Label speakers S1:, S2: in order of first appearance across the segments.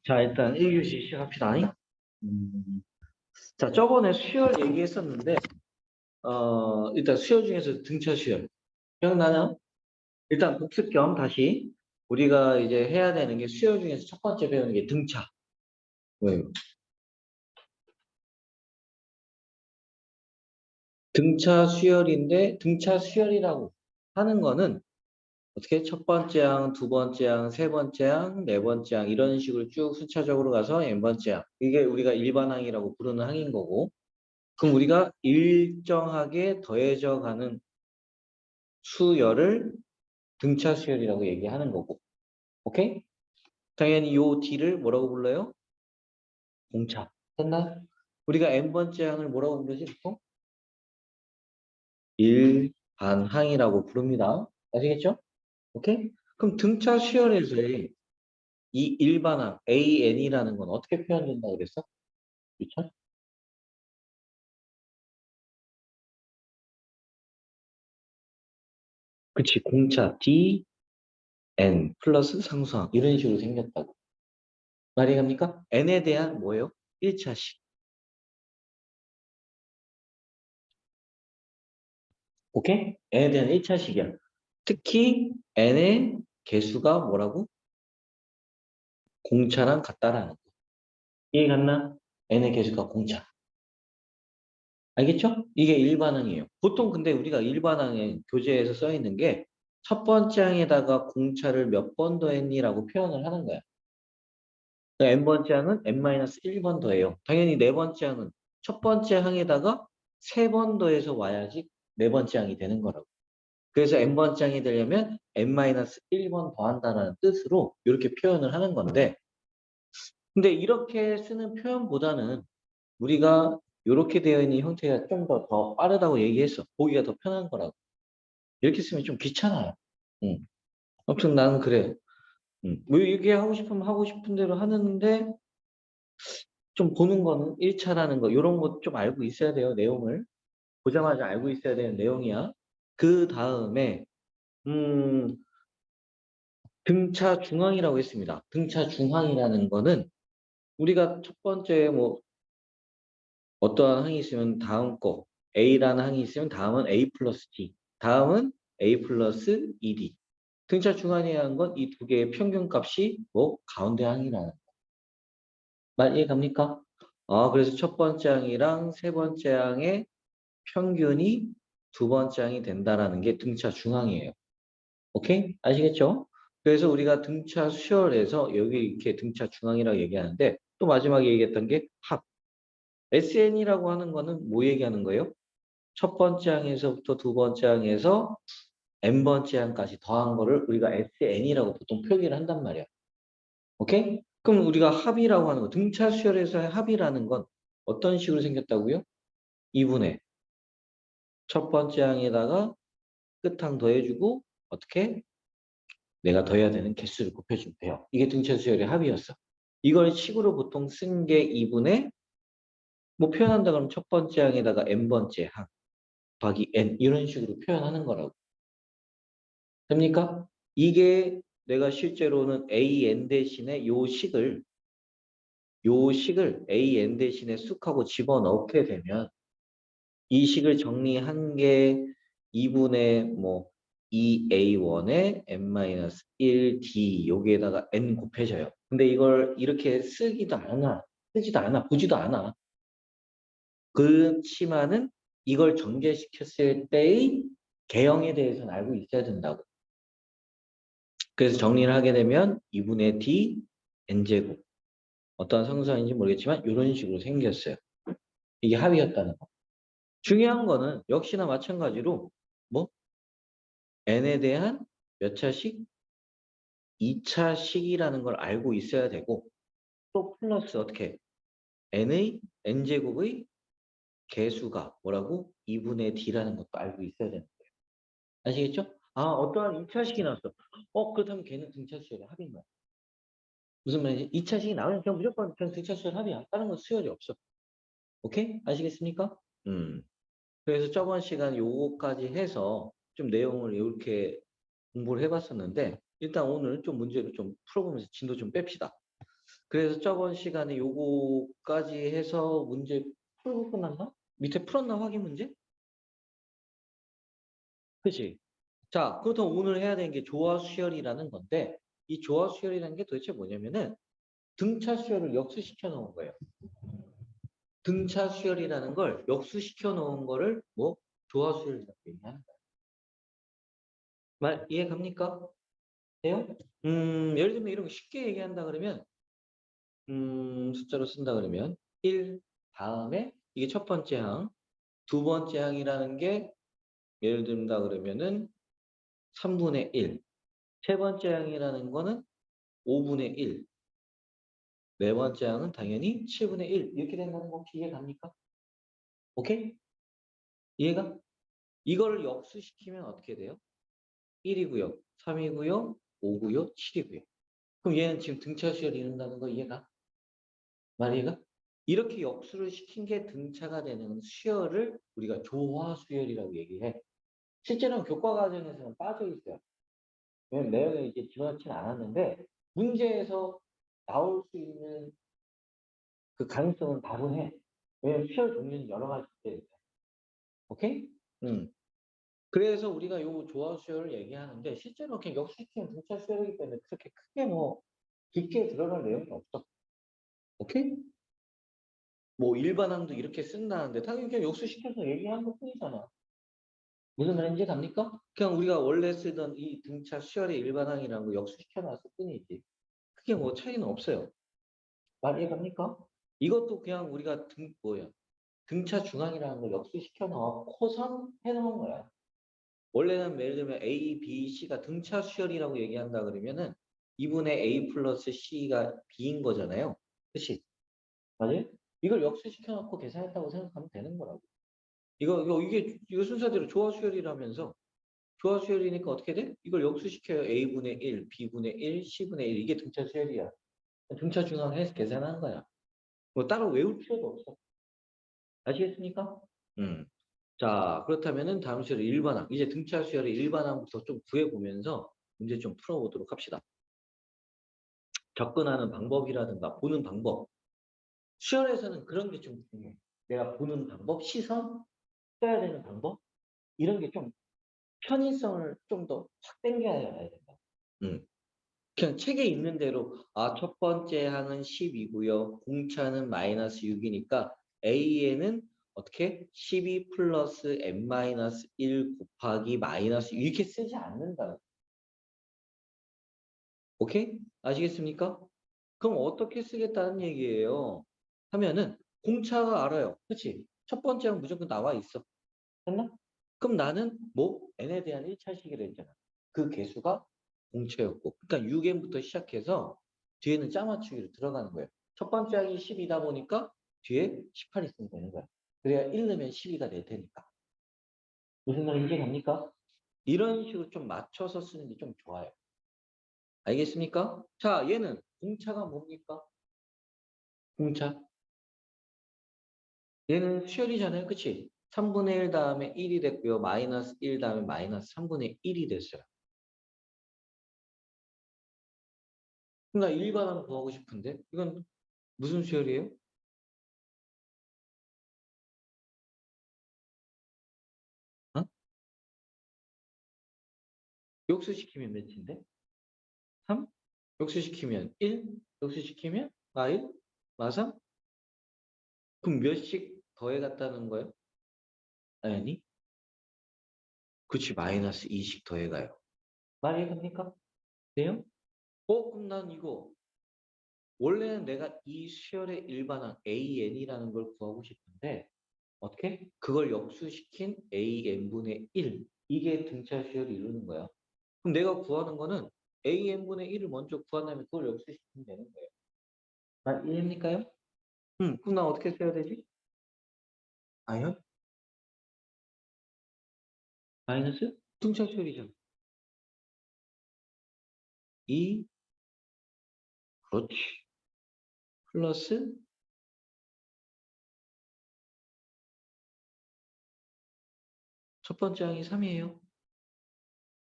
S1: 자, 일단 1교시 시작합시다. 음, 자, 저번에 수열 얘기했었는데, 일단 수열 중에서 등차 수열. 기억나냐? 일단 복습 겸 다시 우리가 이제 해야 되는 게 수열 중에서 첫 번째 배우는 게 등차. 왜요? 등차 수열인데, 등차 수열이라고 하는 거는 어떻게 첫 번째 항, 두 번째 항, 세 번째 항, 네 번째 항 이런 식으로 쭉 순차적으로 가서 n 번째 항. 이게 우리가 일반항이라고 부르는 항인 거고, 그럼 우리가 일정하게 더해져 가는 수열을 등차 수열이라고 얘기하는 거고. 오케이? 당연히 요 D를 뭐라고 불러요? 공차. 됐나? 우리가 n번째 항을 뭐라고 부르지 보통? 일반항이라고 부릅니다. 아시겠죠? 오케이? 그럼 등차 수열에서의 이 일반항 AN이라는 건 어떻게 표현된다고 그랬어? 유찬? 그치, 공차 DN 플러스 상수항 이런 식으로 생겼다고. 말이 갑니까? N에 대한 뭐예요? 1차식. 오케이? n에 대한 1차식이야. 특히 n의 개수가 뭐라고? 공차랑 같다라는 거. 이해 갔나? n의 개수가 공차. 알겠죠? 이게 일반항이에요. 보통 근데 우리가 일반항에 교재에서 써 있는 게 첫 번째 항에다가 공차를 몇 번 더했니라고 표현을 하는 거야. 그러니까 n번째 항은 n-1번 더해요. 당연히 네 번째 항은 첫 번째 항에다가 세 번 더해서 와야지 네 번째 항이 되는 거라고. 그래서 n번째 항이 되려면 n-1번 더한다는 뜻으로 이렇게 표현을 하는 건데, 근데 이렇게 쓰는 표현보다는 우리가 이렇게 되어 있는 형태가 좀 더 빠르다고 얘기했어. 보기가 더 편한 거라고. 이렇게 쓰면 좀 귀찮아요. 응. 아무튼 나는 그래요. 응. 뭐 이게 하고 싶으면 하고 싶은 대로 하는데 좀 보는 거는 1차라는 거 이런 거 좀 알고 있어야 돼요. 내용을. 보자마자 알고 있어야 되는 내용이야. 그 다음에 음, 등차 중항이라고 했습니다. 등차 중항이라는 거는 우리가 첫 번째 뭐 어떠한 항이 있으면 다음 거 A라는 항이 있으면 다음은 A 플러스 D, 다음은 A 플러스 ED. 등차 중항이라는 건 이 두 개의 평균값이 뭐 가운데 항이라는 거. 말 이해 갑니까? 그래서 첫 번째 항이랑 세 번째 항의 평균이 두 번째 항이 된다라는 게 등차 중항이에요. 오케이? 아시겠죠? 그래서 우리가 등차 수열에서 여기 이렇게 등차 중항이라고 얘기하는데 또 마지막에 얘기했던 게 합. SN이라고 하는 거는 뭐 얘기하는 거예요? 첫 번째 항에서부터 두 번째 항에서 n번째 항까지 더한 거를 우리가 SN이라고 보통 표기를 한단 말이야. 오케이? 그럼 우리가 합이라고 하는 거, 등차 수열에서의 합이라는 건 어떤 식으로 생겼다고요? 2분의 첫 번째 항에다가 끝항 더해주고 어떻게? 내가 더해야 되는 개수를 곱해주면 돼요. 이게 등차 수열의 합이었어. 이걸 식으로 보통 쓴 게 2분의 뭐 표현한다 그러면 첫 번째 항에다가 n번째 항 더하기 n 이런 식으로 표현하는 거라고. 됩니까? 이게 내가 실제로는 an 대신에 요 식을 an 대신에 쑥하고 집어넣게 되면 이 식을 정리한 게 2분의 뭐 2a1에 n-1d 여기에다가 n 곱해져요. 근데 이걸 이렇게 쓰지도 않아, 보지도 않아. 그렇지만은 이걸 전개시켰을 때의 개형에 대해서는 알고 있어야 된다고. 그래서 정리를 하게 되면 2분의 d n제곱. 어떠한 성사인지 모르겠지만 이런 식으로 생겼어요. 이게 합이었다는 거. 중요한 거는 역시나 마찬가지로 뭐 n에 대한 몇 차식? 2차식이라는 걸 알고 있어야 되고 또 플러스 어떻게 n의 n제곱의 개수가 뭐라고? 2분의 d라는 것도 알고 있어야 되는 거예요. 아시겠죠? 어떠한 2차식이 나왔어. 그렇다면 걔는 등차수열의 합인 거야. 무슨 말이지? 2차식이 나오면 그냥 무조건 그냥 등차수열 합이야. 다른 건 수열이 없어. 오케이? 아시겠습니까? 그래서 저번 시간 요거까지 해서 좀 내용을 이렇게 공부를 해봤었는데 일단 오늘 좀 문제를 좀 풀어보면서 진도 좀 뺍시다. 그래서 저번 시간에 요거까지 해서 문제 풀고 끝났나? 밑에 풀었나 확인 문제? 그치? 자, 그렇다면 오늘 해야 되는 게 조화 수열이라는 건데 이 조화 수열이라는 게 도대체 뭐냐면은 등차 수열을 역수시켜 놓은 거예요. 등차 수열이라는 걸 역수시켜 놓은 거를 뭐 조화 수열이라고 얘기하는 거예요. 말 이해 갑니까? 돼요? 예를 들면 이런 거 쉽게 얘기한다 그러면 숫자로 쓴다 그러면 1 다음에 이게 첫 번째 항, 두 번째 항이라는 게 예를 든다 그러면은 3분의 1, 세 번째 항이라는 거는 5분의 1, 네 번째 항은 당연히 7분의 1 이렇게 된다는 거 혹시 이해 갑니까? 오케이? 이해가? 이거를 역수시키면 어떻게 돼요? 1이고요, 3이고요, 5고요, 7이고요. 그럼 얘는 지금 등차 수열이 이룬다는 거 이해가? 말 이해가? 이렇게 역수를 시킨 게 등차가 되는 수열을 우리가 조화 수열이라고 얘기해. 실제로는 교과 과정에서는 빠져 있어요. 왜냐면 내용이 이제 지원하진 않았는데 문제에서 나올 수 있는 그 가능성은 다분해. 왜냐면 수열 종류는 여러 가지 있대. 오케이? 그래서 우리가 요 조화 수열을 얘기하는데 실제로 그냥 역수시키는 등차 수열이기 때문에 그렇게 크게 뭐 깊게 들어갈 내용이 없어. 오케이? 뭐 일반항도 이렇게 쓴다는데 당연히 그냥 역수시켜서 얘기하는 것 뿐이잖아. 무슨 말인지 갑니까? 그냥 우리가 원래 쓰던 이 등차 수열의 일반항이라는 거 역수시켜 놨을 뿐이지. 크게 뭐 차이는 없어요. 말 이해갑니까? 이것도 그냥 우리가 등차 중항이라는 걸 역수시켜 넣고선 해놓은 거야. 원래는 예를 들면 A, B, C가 등차 수열이라고 얘기한다 그러면은 2분의 A 플러스 C가 B인 거잖아요. 그치? 맞아요? 이걸 역수시켜 놓고 계산했다고 생각하면 되는 거라고. 이거 순서대로 조화 수열이라면서 조화 수열이니까 어떻게 돼? 이걸 역수시켜요. A분의 1, B분의 1, C분의 1 이게 등차 수열이야. 등차 중항해서 계산한 거야. 뭐 따로 외울 필요도 없어. 아시겠습니까? 음. 자, 그렇다면은 다음 수열의 일반항. 이제 등차 수열의 일반항부터 좀 구해보면서 문제 좀 풀어보도록 합시다. 접근하는 방법이라든가 보는 방법. 수열에서는 그런 게 좀 중요해. 내가 보는 방법, 시선, 써야 되는 방법 이런 게 좀 편의성을 좀 더 확 당겨야 된다. 그냥 책에 있는 대로 첫 번째 항은 10이고요. 공차는 마이너스 6이니까 A에는 어떻게 12 플러스 n-1 곱하기 마이너스 이렇게 쓰지 않는다. 오케이? 아시겠습니까? 그럼 어떻게 쓰겠다는 얘기예요? 하면은 공차가 알아요. 그치? 첫 번째 항 무조건 나와 있어. 했나? 그럼 나는 뭐 n에 대한 1차식이라 했잖아. 그 개수가 공채였고. 그러니까 6n부터 시작해서 뒤에는 짜맞추기로 들어가는 거예요. 첫 번째 항이 10이다 보니까 뒤에 18 있으면 되는 거야. 그래야 1 넣으면 12가 될 테니까. 무슨 말인지 갑니까? 이런 식으로 좀 맞춰서 쓰는 게 좀 좋아요. 알겠습니까? 자, 얘는 공차가 뭡니까? 공차. 얘는 수열이잖아요. 그치? 3분의 1 다음에 1이 됐고요. 마이너스 1 다음에 마이너스 3분의 1이 됐어요. 나 일반항 구하고 싶은데 이건 무슨 수열이에요? 어? 역수시키면 몇인데? 3? 역수시키면 1? 역수시키면 마1? 마3? 그럼 몇씩 더해갔다는 거예요? 아니, 그치 마이너스 2씩 더해가요. 말이 됩니까? 돼요? 그럼 난 이거 원래는 내가 이 수열의 일반항 AN이라는 걸 구하고 싶은데 어떻게? 그걸 역수시킨 AN분의 1 이게 등차 수열을 이루는 거야. 그럼 내가 구하는 거는 AN분의 1을 먼저 구한 다음에 그걸 역수시키면 되는 거예요. 이해입니까요? 그럼 나 어떻게 써야 되지? 아니요? 마이너스? 등차 수열이잖아. 2 그렇지. 플러스 첫 번째 항이 3이에요.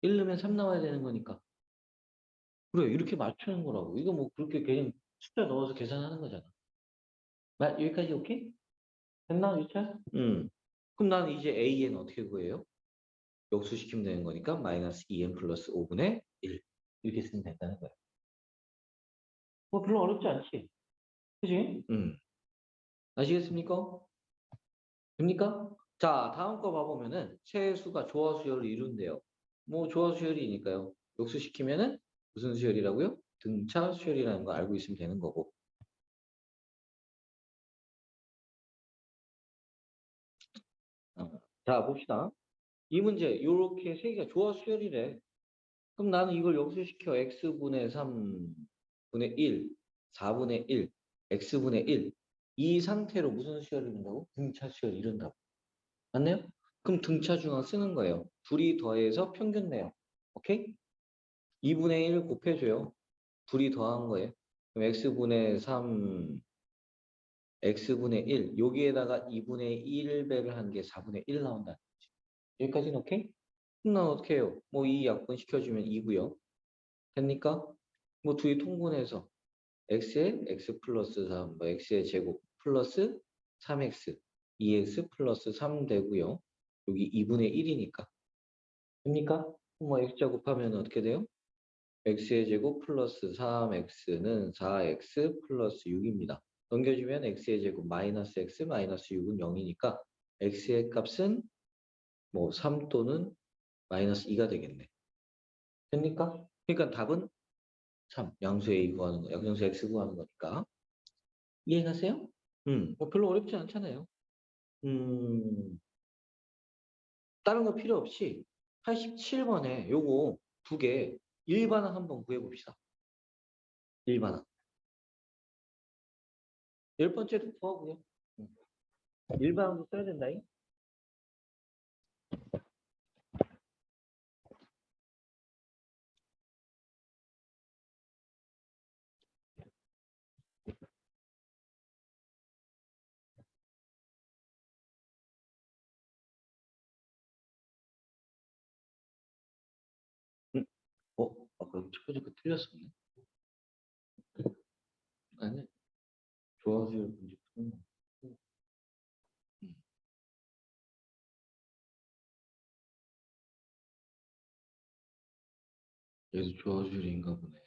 S1: 1 넣으면 3 나와야 되는 거니까. 그래 이렇게 맞추는 거라고. 이거 뭐 그렇게 그냥 숫자 넣어서 계산하는 거잖아. 여기까지 오케이? 됐나, 유찬? 그럼 나는 이제 AN 어떻게 구해요? 역수시키면 되는 거니까 마이너스 2n 플러스 5분의 1 이렇게 쓰면 된다는 거야. 뭐 별로 어렵지 않지? 그지? 아시겠습니까? 됩니까? 자, 다음 거 봐보면은 최수가 조화수열을 이룬대요. 뭐 조화수열이니까요. 역수시키면은 무슨 수열이라고요? 등차 수열이라는 거 알고 있으면 되는 거고. 자, 봅시다. 이 문제 이렇게 세 개가 조화수열이래. 그럼 나는 이걸 역수시켜 x분의 3분의 1, 4분의 1, x분의 1. 이 상태로 무슨 수열을 이룬다고? 등차 수열을 이룬다고. 맞나요? 그럼 등차 중앙 쓰는 거예요. 둘이 더해서 평균 내요. 오케이? 2분의 1 곱해줘요. 둘이 더한 거예요. 그럼 x분의 3, x분의 1. 여기에다가 2분의 1배를 한 게 4분의 1 나온다. 여기까지는 오케이? 그럼 난 어떻게 해요? 뭐 이 약분 시켜주면 2고요. 됩니까? 뭐 둘이 통분해서 x에 x 플러스 3, 뭐 x의 제곱 플러스 3x, 2x 플러스 3 되고요. 여기 2분의 1이니까. 됩니까? 뭐 x자 곱하면 어떻게 돼요? x의 제곱 플러스 3x는 4x 플러스 6입니다. 넘겨주면 x의 제곱 마이너스 x 마이너스 6은 0이니까 x의 값은 뭐 3 또는 마이너스 2가 되겠네. 됩니까? 그러니까 답은 3. 양수 a 구하는 거, 양수 x 구하는 거니까. 이해가세요? 뭐 별로 어렵지 않잖아요. 다른 거 필요 없이 87번에 요거 두 개 일반항 한번 구해봅시다. 일반항. 열 번째도 구하고요. 일반항도 써야 된다잉. 음, 아까 첫 번째 거 틀렸었네. 아니, 조화수열 문제 푸는 거. 음, 얘도 조화수열인가 보네.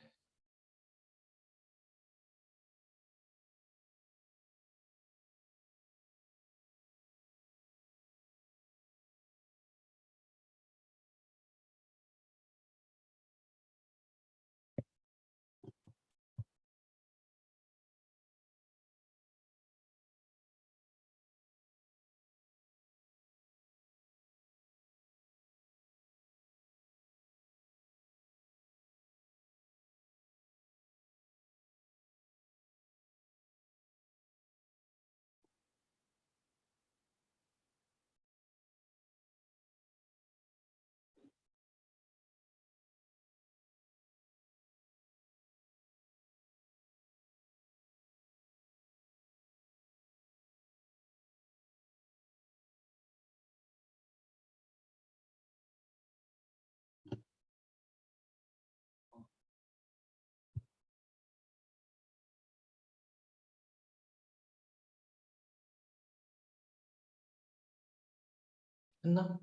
S1: 했나?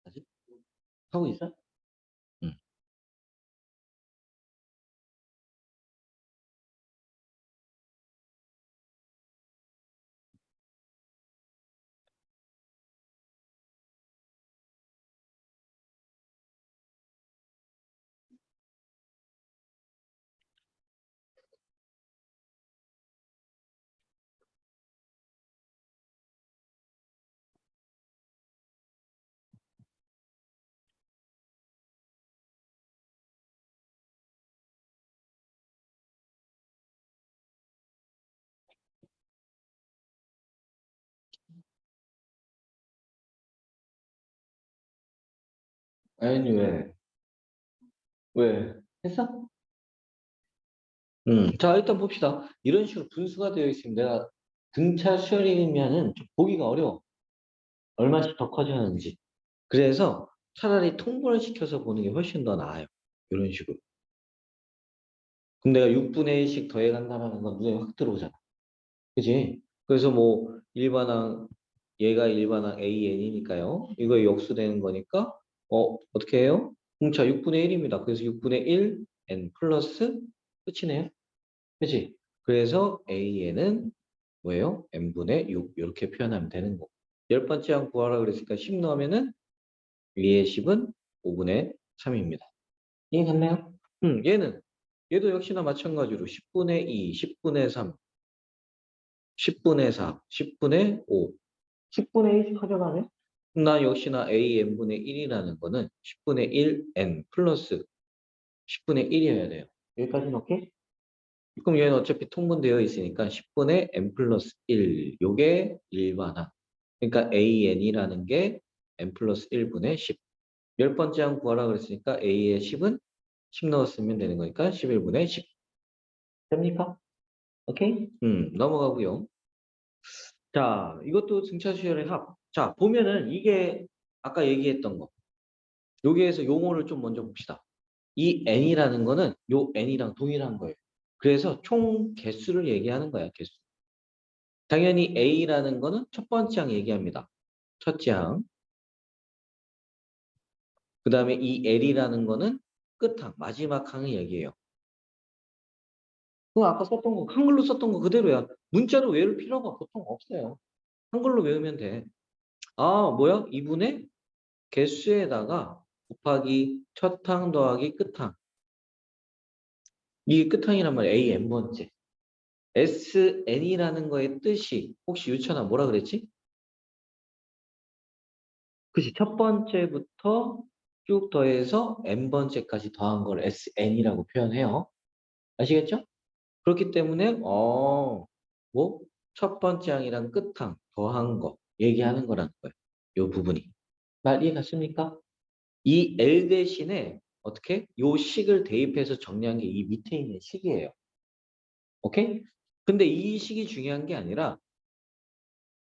S1: 아직? 하고 있어? 응. 아니, 왜? 왜? 했어? 자, 일단 봅시다. 이런 식으로 분수가 되어 있으면 내가 등차 수열이면은 좀 보기가 어려워. 얼마씩 더 커지는지. 그래서 차라리 통분을 시켜서 보는 게 훨씬 더 나아요. 이런 식으로. 그럼 내가 6분의 1씩 더해간다는 건 눈에 확 들어오잖아. 그지? 그래서 뭐 일반항 얘가 일반항 AN이니까요. 이거 역수되는 거니까 어떻게 해요? 자 6분의 1입니다. 그래서 6분의 1 N 플러스 끝이네요. 그지? 그래서 AN은 뭐예요? N분의 6 이렇게 표현하면 되는 거고. 열 번째 항 구하라 그랬으니까 10 넣으면은 위에 10은 5분의 3입니다. 이해갔나요? 얘도 역시나 마찬가지로 10분의 2, 10분의 3, 10분의 4, 10분의 5, 10분의 1씩 가져가네? 나 역시나 a n분의 1이라는 거는 10분의 1 n 플러스 10분의 1이어야 돼요. 여기까지는 오케이? 그럼 얘는 어차피 통분되어 있으니까 10분의 n 플러스 1, 요게 일반항. 그러니까 a n이라는 게 n 플러스 1분의 10. 열 번째 항 구하라 그랬으니까 a의 10은 10 넣었으면 되는 거니까 11분의 10. 됩니까? 오케이? 넘어가고요. 자, 이것도 등차수열의 합. 자, 보면은 이게 아까 얘기했던 거. 여기에서 용어를 좀 먼저 봅시다. 이 n이라는 거는 요 n이랑 동일한 거예요. 그래서 총 개수를 얘기하는 거야, 개수. 당연히 a라는 거는 첫 번째 항 얘기합니다. 첫째 항. 그 다음에 이 l이라는 거는 끝항, 마지막 항을 얘기해요. 그거 아까 썼던 거, 한글로 썼던 거 그대로야. 문자로 외울 필요가 보통 없어요. 한글로 외우면 돼. 아, 뭐야? 2분의 개수에다가 곱하기 첫항 더하기 끝항. 이게 끝항이란 말이야. a n번째. SN이라는 거의 뜻이 혹시 유천아 뭐라 그랬지? 그치. 첫 번째부터 쭉 더해서 n번째까지 더한 걸 SN이라고 표현해요. 아시겠죠? 그렇기 때문에 뭐 첫 번째 항이랑 끝항 더한 거 얘기하는 거라는 거예요. 이 부분이. 말 이해갔습니까? 이 L 대신에 어떻게? 요 식을 대입해서 정리한 게 이 밑에 있는 식이에요. 오케이? 근데 이 식이 중요한 게 아니라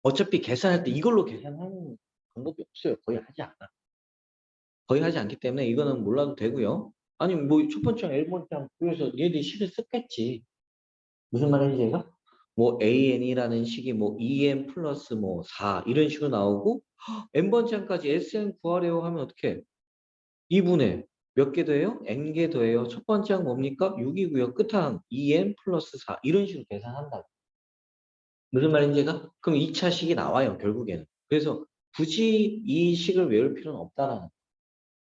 S1: 어차피 계산할 때 이걸로 계산하는 방법이 없어요. 거의 하지 않아. 거의 하지 않기 때문에 이거는 몰라도 되고요. 아니 뭐 첫 번째랑 L번째랑 그래서 얘들이 식을 썼겠지. 무슨 말인지 얘가? 뭐 AN이라는 식이 뭐 EN 플러스 뭐 4 이런 식으로 나오고 N번째까지 SN 구하래요 하면 어떻게? 2분의 몇 개 더해요? N개 더해요. 첫 번째 항 뭡니까? 6이고요. 끝항 EN 플러스 4 이런 식으로 계산한다고. 무슨 말인지가? 그럼 2차 식이 나와요, 결국에는. 그래서 굳이 이 식을 외울 필요는 없다라는.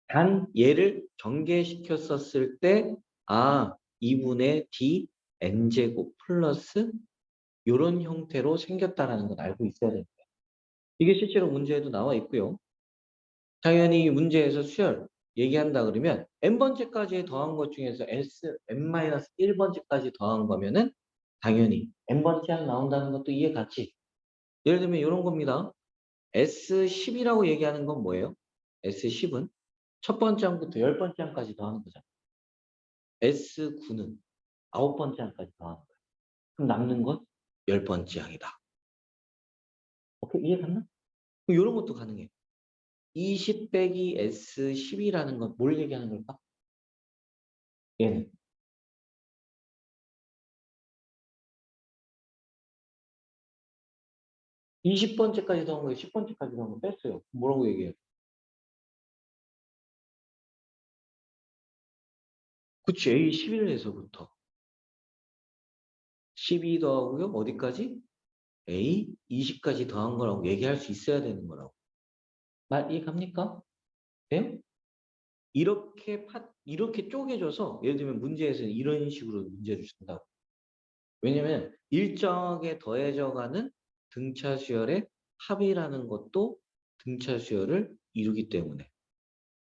S1: 단 얘를 전개시켰었을 때, 2분의 D n제곱 플러스 이런 형태로 생겼다라는 건 알고 있어야 됩니다. 이게 실제로 문제에도 나와 있고요. 당연히 문제에서 수열 얘기한다 그러면 n번째까지 더한 것 중에서 n-1번째까지 더한 거면은 당연히 n번째 항 나온다는 것도 이해 갔지. 예를 들면 이런 겁니다. S10이라고 얘기하는 건 뭐예요? S10은 첫 번째 항부터 열 번째 항까지 더하는 거잖아. S9는 아홉 번째 항까지 더하는 거야. 그럼 남는 건 열 번째 항이다. 오케이? 이해 갔나? 그럼 이런 것도 가능해. 20 빼기 S10이라는 건 뭘 얘기하는 걸까? 얘는 20번째까지 더한 거예요. 10번째까지 더한 거 뺐어요. 뭐라고 얘기해요? 그치, A11에서부터 12 더하고요. 어디까지? A20까지 더한 거라고 얘기할 수 있어야 되는 거라고. 말 이해갑니까? 네? 이렇게 쪼개져서 예를 들면 문제에서는 이런 식으로 문제를 준다고. 왜냐면 일정하게 더해져가는 등차 수열의 합이라는 것도 등차 수열을 이루기 때문에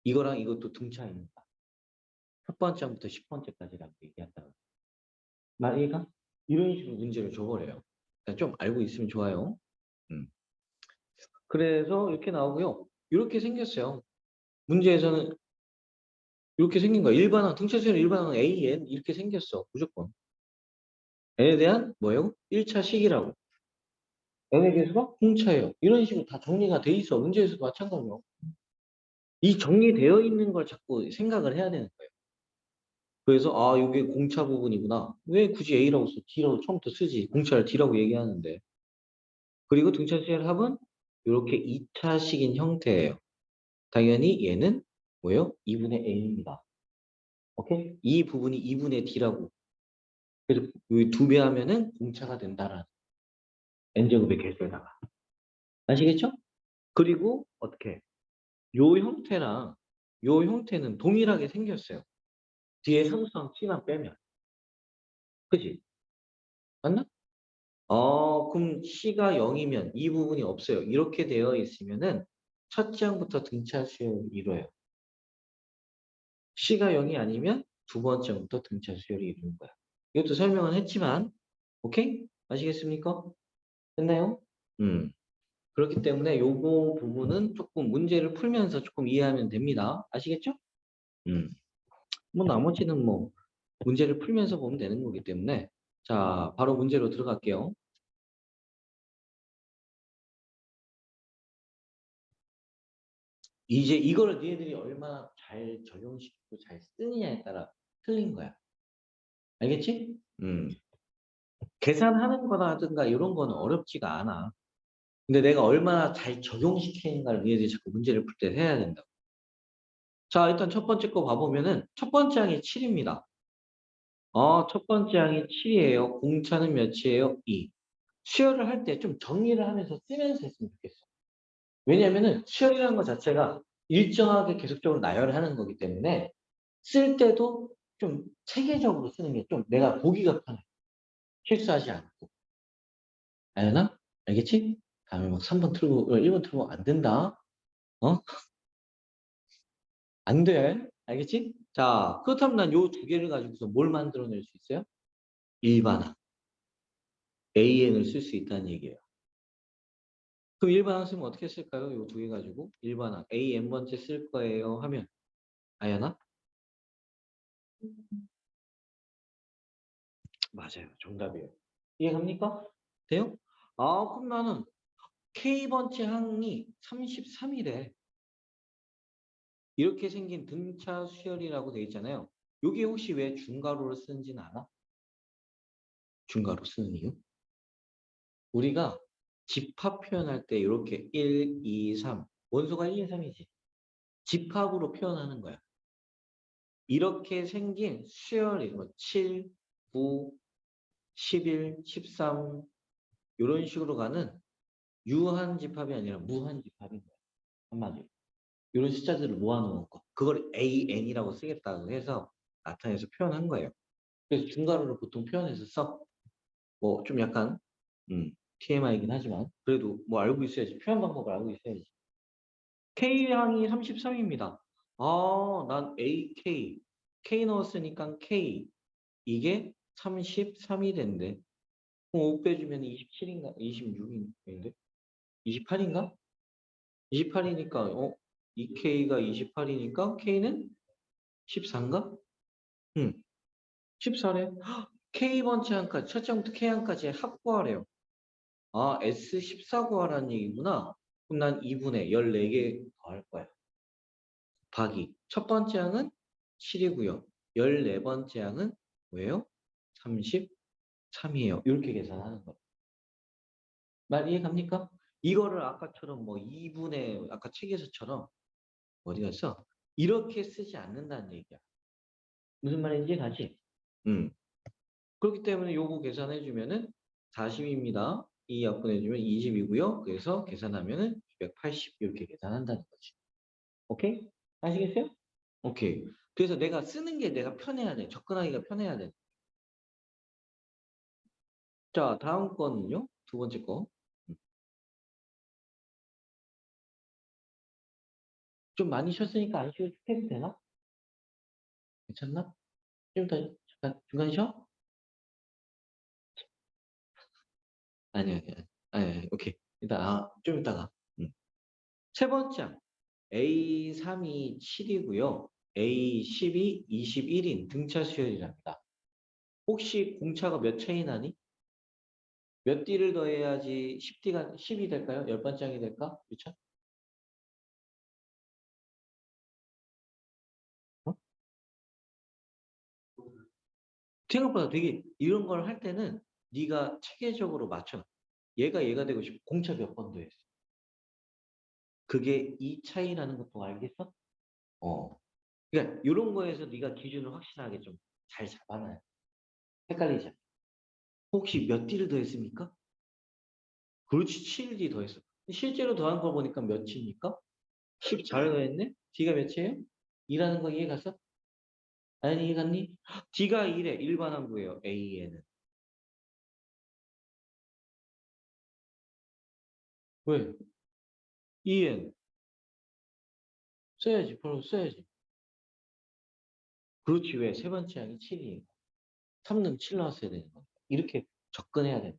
S1: 이거랑 이것도 등차입니다. 첫 번째부터 10번째까지라고 얘기한다. 말 이해가? 이런 식으로 문제를 줘버려요. 좀 알고 있으면 좋아요. 음. 그래서 이렇게 나오고요. 이렇게 생겼어요. 문제에서는 이렇게 생긴 거야. 일반항, 등차수열 일반항 A, N 이렇게 생겼어. 무조건. n에 대한 뭐예요? 1차 식이라고. n의 개수가 공차예요. 이런 식으로 다 정리가 돼 있어. 문제에서도 마찬가지로. 이 정리되어 있는 걸 자꾸 생각을 해야 되는 거예요. 그래서 아, 이게 공차 부분이구나. 왜 굳이 A라고 써? D라고 처음부터 쓰지. 공차를 D라고 얘기하는데. 그리고 등차 수열 합은 이렇게 2차식인 형태예요. 당연히 얘는 뭐예요? 2분의 A입니다. 오케이? 이 부분이 2분의 D라고. 그래서 여기 2배 하면은 공차가 된다라는 n제곱의 개수에다가. 아시겠죠? 그리고 어떻게? 요 형태랑 요 형태는 동일하게 생겼어요. 뒤에 상수항 C만 빼면. 그지? 맞나? 그럼 C가 0이면 이 부분이 없어요. 이렇게 되어 있으면은 첫째 항부터 등차 수열을 이루어요. C가 0이 아니면 두 번째 항부터 등차 수열을 이루는 거야. 이것도 설명은 했지만, 오케이? 아시겠습니까? 됐나요? 그렇기 때문에 요거 부분은 조금 문제를 풀면서 조금 이해하면 됩니다. 아시겠죠? 음. 뭐 나머지는 뭐 문제를 풀면서 보면 되는 거기 때문에 자, 바로 문제로 들어갈게요. 이제 이거를 니네들이 얼마나 잘 적용시키고 잘 쓰느냐에 따라 틀린 거야. 알겠지? 계산하는 거라든가 이런 거는 어렵지가 않아. 근데 내가 얼마나 잘 적용시키는가를 니네들이 자꾸 문제를 풀 때 해야 된다. 자, 일단 첫 번째 거 봐보면은 첫 번째 항이 7입니다. 첫 번째 항이 7이에요. 공차는 몇이에요? 2. 수열을 할 때 좀 정리를 하면서 쓰면서 했으면 좋겠어. 왜냐면은 수열이라는 것 자체가 일정하게 계속적으로 나열을 하는 거기 때문에 쓸 때도 좀 체계적으로 쓰는 게 좀 내가 보기가 편해. 실수하지 않고. 알나? 알겠지? 다음에 막 3번 틀고 1번 틀고 안 된다. 어? 안 돼. 알겠지? 자, 그렇다면 난 요 두 개를 가지고서 뭘 만들어낼 수 있어요? 일반항. AN을 쓸 수 있다는 얘기예요. 그럼 일반항 쓰면 어떻게 쓸까요? 요 두 개 가지고 일반항 A n번째 쓸 거예요 하면 아연아? 맞아요. 정답이에요. 이해갑니까? 돼요? 그럼 나는 K번째 항이 33이래. 이렇게 생긴 등차 수열이라고 돼 있잖아요. 이게 혹시 왜 중괄호를 쓰는지는 알아? 중괄호 쓰는 이유? 우리가 집합 표현할 때 이렇게 1, 2, 3 원소가 1, 2, 3이지. 집합으로 표현하는 거야. 이렇게 생긴 수열이 뭐 7, 9, 11, 13 이런 식으로 가는 유한 집합이 아니라 무한 집합인 거야. 한마디로. 이런 숫자들을 모아놓은 거. 그걸 AN이라고 쓰겠다고 해서 나타내서 표현한 거예요. 그래서 중괄호를 보통 표현해서 써. 뭐 좀 약간 TMI이긴 하지만 그래도 뭐 알고 있어야지. 표현 방법을 알고 있어야지. K항이 33입니다. 난 AK. K 넣었으니까 K. 이게 33이 된대. 그럼 5 빼주면 27인가? 26인데? 28인가? 28이니까 이 K가 28이니까 K는 14인가? 응. 14래. K번째 항까지, 첫째 항부터 K항까지 합구하래요. S14 구하라는 얘기구나. 그럼 난 2분의 14개 더할 거야. 곱하기. 첫 번째 항은 7이고요. 14번째 항은 뭐예요? 33이에요. 이렇게 계산하는 거예요. 말 이해갑니까? 이거를 아까처럼 뭐 2분의 아까 책에서처럼 어디 갔어? 이렇게 쓰지 않는다는 얘기야. 무슨 말인지 가지? 음. 그렇기 때문에 요거 계산해주면은 40입니다. 이 약분해주면 20이고요. 그래서 계산하면은 280 이렇게 계산한다는 거지. 오케이? 아시겠어요? 오케이. 그래서 내가 쓰는 게 내가 편해야 돼. 접근하기가 편해야 돼. 자, 다음 거는요. 두 번째 거. 좀 많이 쉬었으니까 안 쉬어도 해도 되나? 괜찮나? 좀 더 잠깐 중간 쉬어? 아니, 오케이. 일단 좀 이따가. 세 번째 항. A3이 7이고요. A10이 21인 등차 수열이랍니다. 혹시 공차가 몇 차이 나니? 몇 D를 더해야지 10D가 10이 될까요? 열 번째 항이 될까? 그쵸? 어? 생각보다 되게 이런 걸 할 때는 네가 체계적으로 맞춰. 얘가 되고 싶어. 공차 몇 번 더했어. 그게 이 차이라는 것도 알겠어? 어. 그러니까 이런 거에서 네가 기준을 확실하게 좀 잘 잡아놔요. 헷갈리지 않게. 혹시 몇 D를 더했습니까? 그렇지, 7D 더했어. 실제로 더한 거 보니까 몇입니까? 10 잘 더했네? D가 몇이에요? 2라는 거 이해 갔어? 아니, 이해 갔니? D가 1에 일반항구예요, A에는. 왜? EN. 써야지, 바로 써야지. 그렇지, 왜? 세 번째 항이 7이에요. 3는 7 나왔어야 되는 거야. 이렇게 접근해야 된다.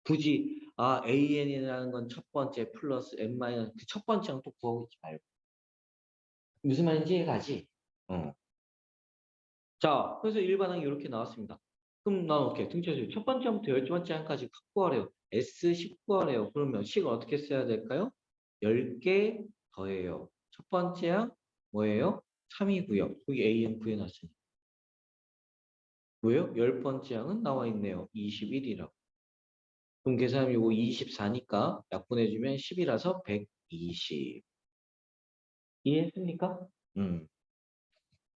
S1: 굳이, AN이라는 건 첫 번째 플러스 N 마이너스, 그 첫 번째 항 또 구하고 있지 말고. 무슨 말인지 이해가지? 어. 자, 그래서 일반항이 이렇게 나왔습니다. 그럼 난 어떻게 등차수 첫 번째부터 열 번째 항까지 구하래요. S10 구하래요. 그러면 식을 어떻게 써야 될까요? 10개 더해요. 첫 번째 항 뭐예요? 3이고요. 여기 AN 구해놨으니. 왜요? 열 번째 항은 나와 있네요. 21이라고. 그럼 계산하면 이거 24니까 약분해주면 10이라서 120. 이해했습니까?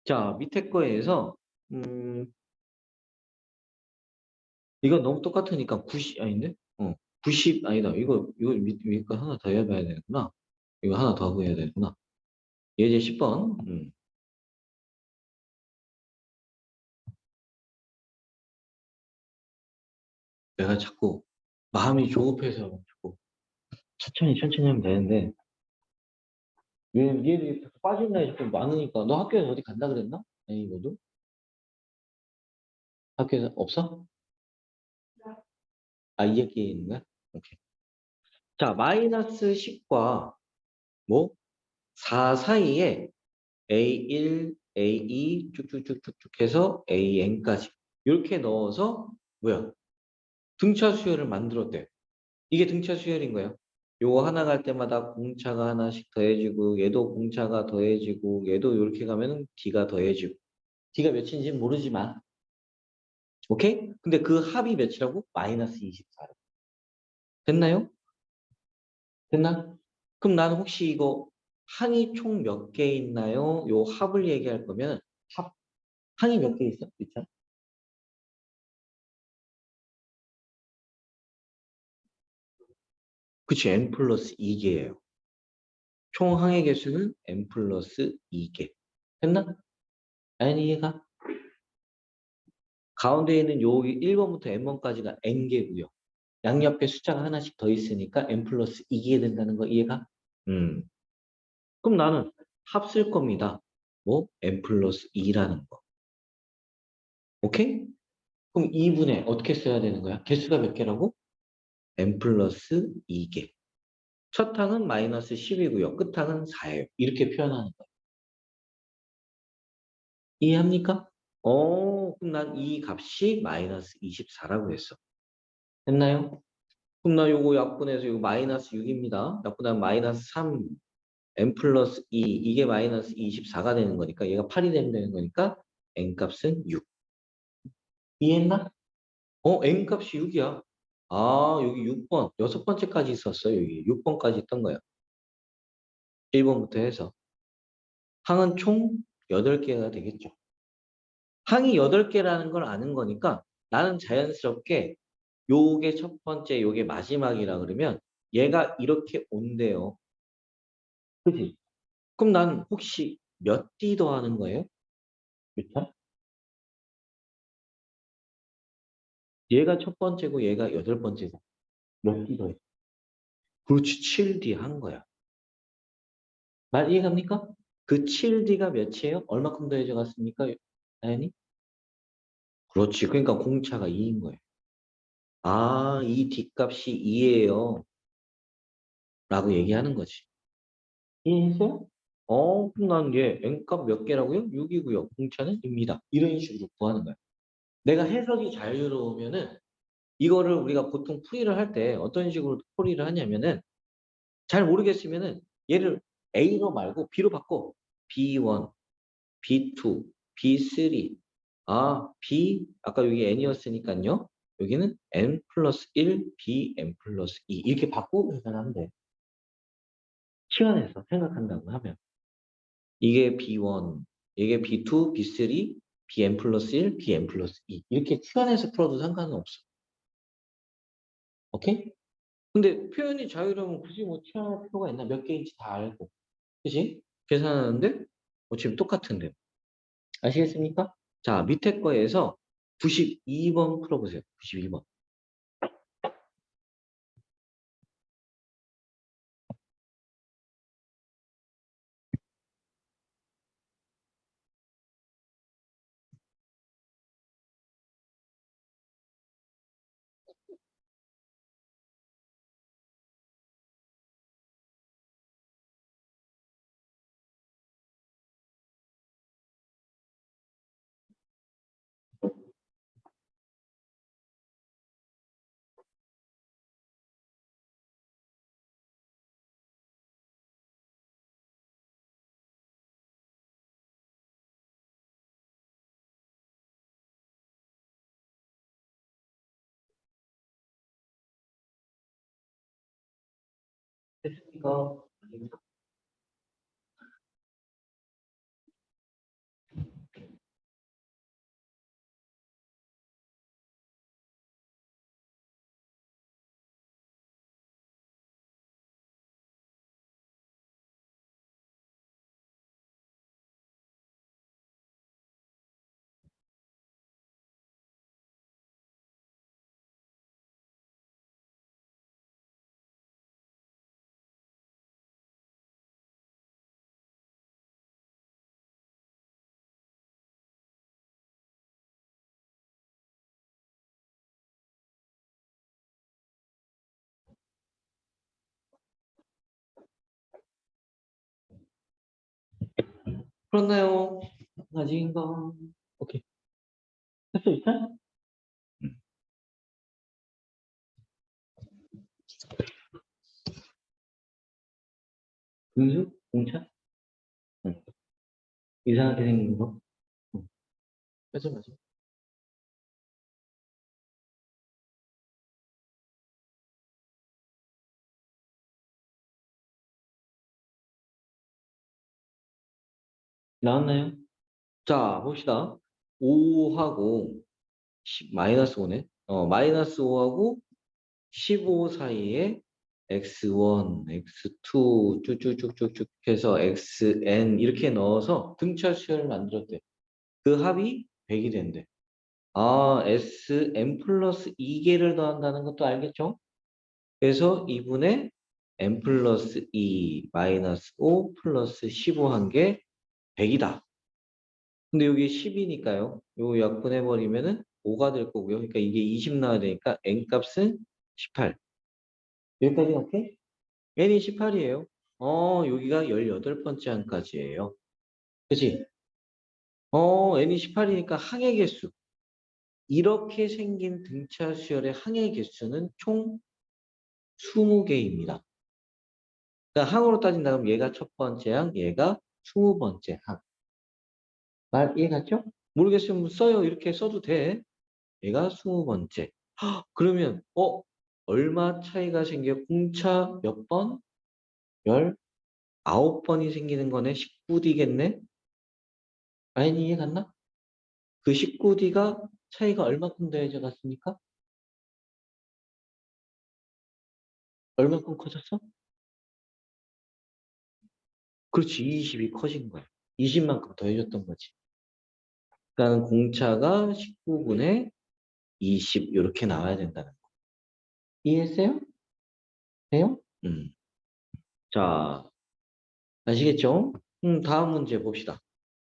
S1: 자, 밑에 거에서 이건 너무 똑같으니까 90 아닌데? 90 아니다. 이거 위에 거 하나 더 해봐야 되구나. 이거 하나 더 해야 되구나. 예제 10번. 내가 자꾸 마음이 조급해서 자꾸 천천히 하면 되는데 얘들이 자꾸 빠진 날이 자꾸 많으니까 너 학교에서 어디 간다 그랬나? 아니 이거도? 학교에서 없어? 이 얘기 있는 거야? 오케이. 자, 마이너스 10과 뭐? 4 사이에 A1, A2 쭉쭉쭉쭉쭉 해서 AN까지 이렇게 넣어서 뭐야? 등차 수열을 만들었대. 이게 등차 수열인 거예요. 요거 하나 갈 때마다 공차가 하나씩 더해지고 얘도 공차가 더해지고 얘도 이렇게 가면은 D가 더해지고 D가 몇인지는 모르지만 오케이? 근데 그 합이 몇이라고? 마이너스 24라고. 됐나요? 됐나? 그럼 나는 혹시 이거 항이 총 몇 개 있나요? 요 합을 얘기할 거면 합 항이 몇 개 있어? 그쵸? 그치, n 플러스 2개예요. 총 항의 개수는 n 플러스 2개. 됐나? 아니 이해가? 가운데 있는 요 1번부터 n번까지가 n개고요. 양옆에 숫자가 하나씩 더 있으니까 n 플러스 2개 된다는 거 이해가? 음. 그럼 나는 합 쓸 겁니다. 뭐? n 플러스 2라는 거. 오케이? 그럼 2분의 어떻게 써야 되는 거야? 개수가 몇 개라고? n 플러스 2개. 첫 항은 마이너스 10이고요. 끝 항은 4예요. 이렇게 표현하는 거예요. 이해합니까? 그럼 난 이 값이 마이너스 24라고 했어. 됐나요? 그럼 나 요거 약분해서 이거 마이너스 6입니다. 약분하면 마이너스 3, n 플러스 2, 이게 마이너스 24가 되는 거니까 얘가 8이 되는 거니까 n 값은 6. 이해했나? n 값이 6이야. 여기 6번, 여섯 번째까지 있었어. 여기 6번까지 있던 거야. 1번부터 해서. 항은 총 8개가 되겠죠. 항이 8개라는 걸 아는 거니까 나는 자연스럽게 요게 첫 번째, 요게 마지막이라 그러면 얘가 이렇게 온대요. 그지? 그럼 난 혹시 몇 D 더하는 거예요? 그쵸? 얘가 첫 번째고 얘가 여덟 번째고 몇 D 더해? 그렇지, 7D 한 거야. 말 이해갑니까? 그 7D가 몇이에요? 얼마큼 더해져 갔습니까? 아연이? 그렇지. 그러니까 공차가 2인 거예요. 이 D 값이 2예요. 라고 얘기하는 거지. 이해했어요? 그럼 난 얘 n값 몇 개라고요? 6이고요. 공차는 2입니다. 이런 식으로 구하는 거야. 내가 해석이 자유로우면은 이거를 우리가 보통 풀이를 할 때 어떤 식으로 풀이를 하냐면은 잘 모르겠으면은 얘를 A로 말고 B로 바꿔. B1, B2, B3 B, 아까 여기 n이었으니까요. 여기는 n 플러스 1, b n 플러스 2 이렇게 바꾸고 계산하면 돼. 시간에서 생각한다고 하면. 이게 B1, 이게 B2, B3, Bn 플러스 1, Bn 플러스 2 이렇게 시간에서 풀어도 상관은 없어. 오케이? 근데 표현이 자유로우면 굳이 뭐 치환할 필요가 있나? 몇 개인지 다 알고. 그치? 계산하는데 어차피 똑같은데. 아시겠습니까? 자, 밑에 거에서 92번 풀어보세요. 92번. 됐습니까? 풀었나요? 아직인가? 오케이. 했어, 일단? 분수? 공차? 응. 이상하게 생긴 거? 응. 맞아, 맞아. 나왔나요? 자, 봅시다. 5하고 마이너스 5네. 마이너스 5하고 15 사이에 x1, x2 쭉쭉쭉쭉쭉 해서 xn 이렇게 넣어서 등차 수열을 만들었대. 그 합이 100이 된대. Sn 플러스 2개를 더한다는 것도 알겠죠? 그래서 2분의 n 플러스 2 마이너스 5 플러스 15 한 게 100이다. 근데 여기 10이니까요. 요 약분해버리면은 5가 될 거고요. 그러니까 이게 20 나와야 되니까 n 값은 18. 여기까지 오케이? n이 18이에요. 여기가 18번째 항까지예요. 그치? n이 18이니까 항의 개수. 이렇게 생긴 등차 수열의 항의 개수는 총 20개입니다. 그러니까 항으로 따진다면 얘가 첫 번째 항, 얘가 20번째 항. 말 이해갔죠? 모르겠으면 써요. 이렇게 써도 돼. 얘가 20번째. 그러면 얼마 차이가 생겨? 공차 몇 번? 19번이 생기는 거네. 19D겠네. 라인이 이해갔나? 그 19D가 차이가 얼마큼 더해져 갔습니까? 얼마큼 커졌어? 그렇지. 20이 커진 거야. 20만큼 더해졌던 거지. 그러니까 공차가 19분의 20 이렇게 나와야 된다는 거. 이해했어요? 돼요? 자, 아시겠죠? 다음 문제 봅시다.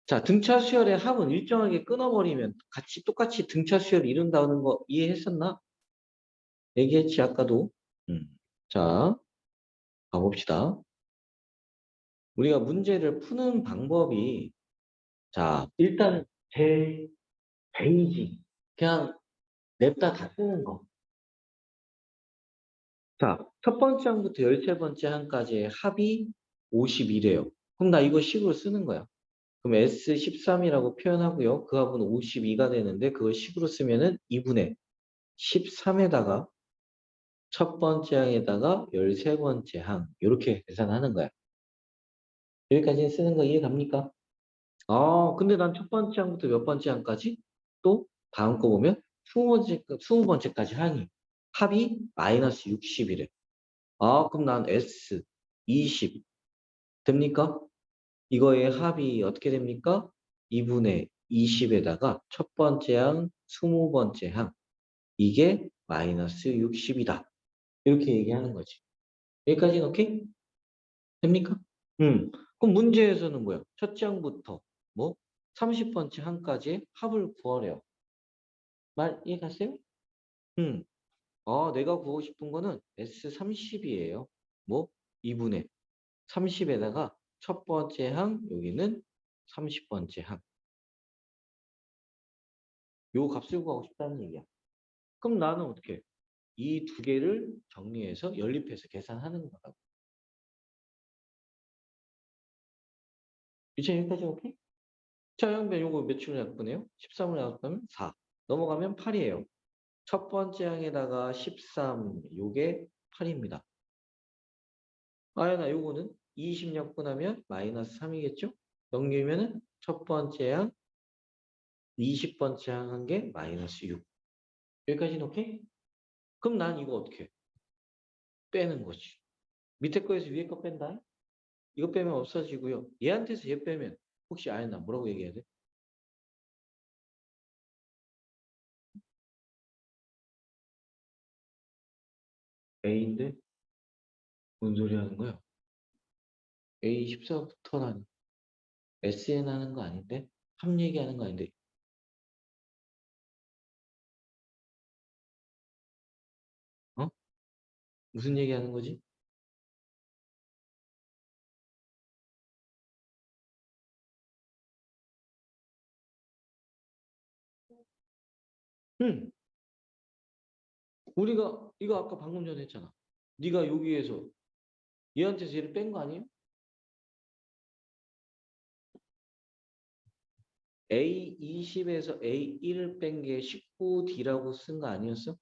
S1: 자, 등차 수열의 합은 일정하게 끊어버리면 같이 똑같이 등차 수열을 이룬다는 거 이해했었나? 얘기했지 아까도. 음. 자, 가봅시다. 우리가 문제를 푸는 방법이 자, 일단 제일 베이직 그냥 냅다 다 쓰는 거. 자, 첫 번째 항부터 13번째 항까지의 합이 51이에요. 그럼 나 이거 식으로 쓰는 거야. 그럼 S13이라고 표현하고요. 그 합은 52가 되는데 그걸 식으로 쓰면은 2분의 13에다가 첫 번째 항에다가 13번째 항 이렇게 계산하는 거야. 여기까지 쓰는 거 이해 갑니까? 아, 근데 난 첫 번째 항부터 몇 번째 항까지 또 다음 거 보면 20번째까지 항이 합이 마이너스 60이래. 아, 그럼 난 S 20 됩니까? 이거의 합이 어떻게 됩니까? 2분의 20에다가 첫 번째 항, 20번째 항 이게 마이너스 60이다. 이렇게 얘기하는 거지. 여기까지는 오케이? 됩니까? 그럼 문제에서는 뭐야? 첫째 항부터 뭐 30번째 항까지의 합을 구하래요. 말 이해 갔어요? 음. 내가 구하고 싶은 거는 S30이에요. 뭐 2분의 30에다가 첫 번째 항, 여기는 30번째 항. 요 값을 구하고 싶다는 얘기야. 그럼 나는 어떻게 해? 이 두 개를 정리해서 연립해서 계산하는 거라고. 이제 여기까지 오케이? 자, 양변 요거 몇으로 약분해요? 13으로 약분하면 4. 넘어가면 8이에요. 첫 번째 항에다가 13, 요게 8입니다. 아연아, 요거는 20 약분하면 마이너스 3이겠죠? 넘기면은 첫 번째 항, 20번째 항 한 게 마이너스 6. 여기까지는 오케이? 그럼 난 이거 어떻게 해? 빼는 거지. 밑에 거에서 위에 거 뺀다? 이거 빼면 없어지고요. 얘한테서 얘 빼면 혹시 아연아 뭐라고 얘기해야 돼? A인데? 뭔 소리 하는 거야? A14부터라니. SN 하는 거 아닌데? 합 얘기하는 거 아닌데? 어? 무슨 얘기하는 거지? 응. 우리가 이거 아까 방금 전에 했잖아. 네가 여기에서 얘한테서 얘를 뺀 거 아니에요? A20에서 A1을 뺀 게 19D라고 쓴 거 아니었어?